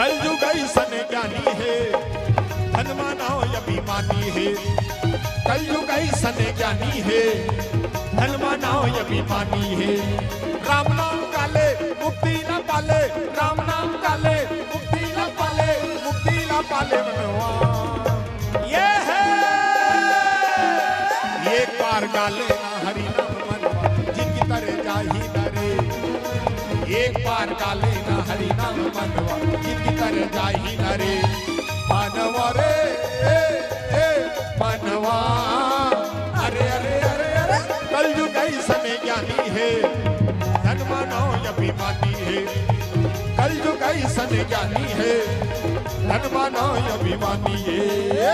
कलयुग ऐसन ज्ञानी है धन मानो अभिमानी है। कलयुग ऐसन ज्ञानी है धन मानो अभिमानी है। राम नाम काले मुक्ति न पाले, राम नाम काले मुक्ति न पाले, मुक्ति न पाले मनवा ये है। एक बार गाले ना हरि नाम मनवा जिनकी तरह जाही नरे। एक बार गाले ना हरि नाम मनवा जिनकी तरह जाही नरे। मनवा रे मनवा अरे अरे अरे अरे कलयुग ऐसन ज्ञानी है धन मानो अभिमानी है। कलयुग ऐसन ज्ञानी है धन मानो अभिमानी है।